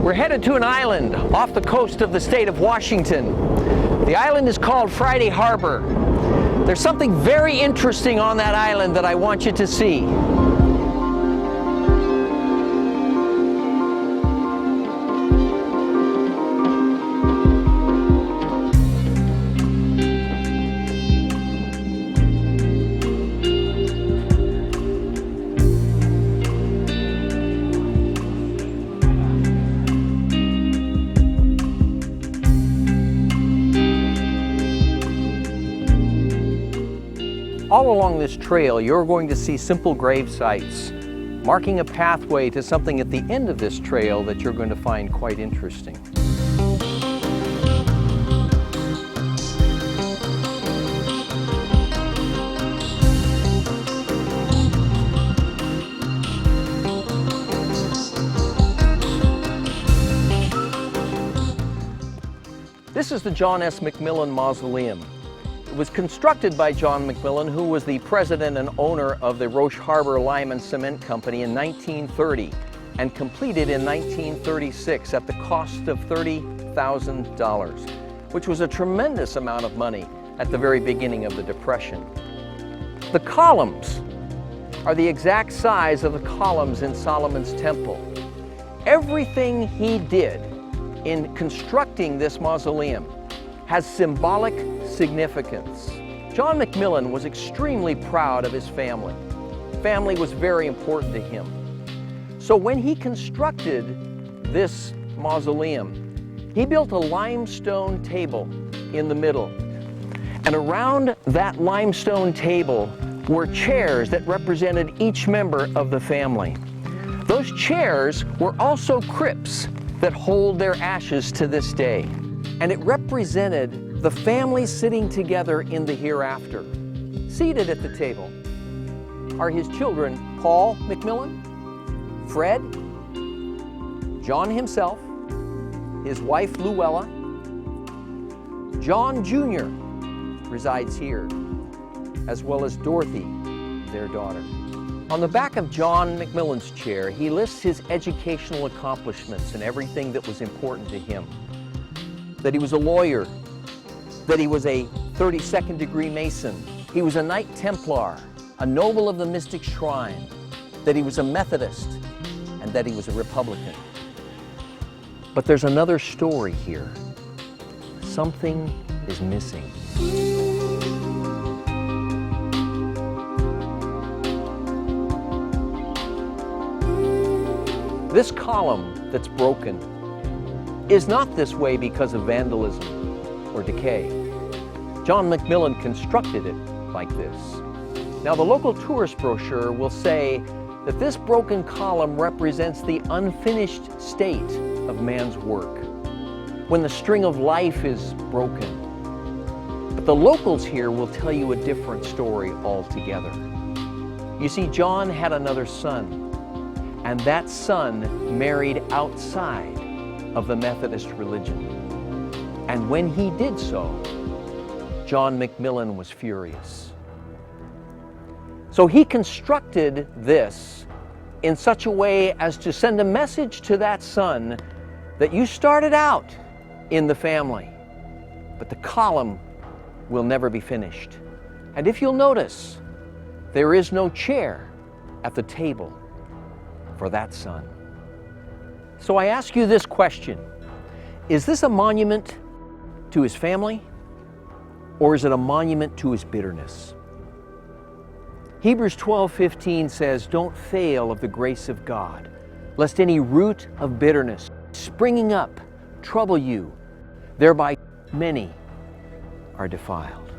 We're headed to an island off the coast of the state of Washington. The island is called Friday Harbor. There's something very interesting on that island that I want you to see. All along this trail, you're going to see simple grave sites, marking a pathway to something at the end of this trail that you're going to find quite interesting. This is the John S. McMillin Mausoleum. It was constructed by John McMillin, who was the president and owner of the Roche Harbor Lime and Cement Company in 1930 and completed in 1936 at the cost of $30,000, which was a tremendous amount of money at the very beginning of the Depression. The columns are the exact size of the columns in Solomon's Temple. Everything he did in constructing this mausoleum has symbolic significance. John McMillin was extremely proud of his family. Family was very important to him. So when he constructed this mausoleum, he built a limestone table in the middle. And around that limestone table were chairs that represented each member of the family. Those chairs were also crypts that hold their ashes to this day. And it represented the family sitting together in the hereafter. Seated at the table are his children, Paul McMillin, Fred, John himself, his wife Luella, John Jr. resides here, as well as Dorothy, their daughter. On the back of John McMillin's chair, he lists his educational accomplishments and everything that was important to him. That he was a lawyer, that he was a 32nd degree Mason, he was a Knight Templar, a Noble of the Mystic Shrine, that he was a Methodist, and that he was a Republican. But there's another story here. Something is missing. This column that's broken is not this way because of vandalism or decay. John McMillin constructed it like this. Now, the local tourist brochure will say that this broken column represents the unfinished state of man's work, when the string of life is broken. But the locals here will tell you a different story altogether. You see, John had another son, and that son married outside of the Methodist religion. And when he did so, John McMillin was furious. So he constructed this in such a way as to send a message to that son that you started out in the family, but the column will never be finished. And if you'll notice, there is no chair at the table for that son. So I ask you this question: is this a monument to his family, or is it a monument to his bitterness? Hebrews 12:15 says, "Don't fail of the grace of God, lest any root of bitterness springing up trouble you, thereby many are defiled."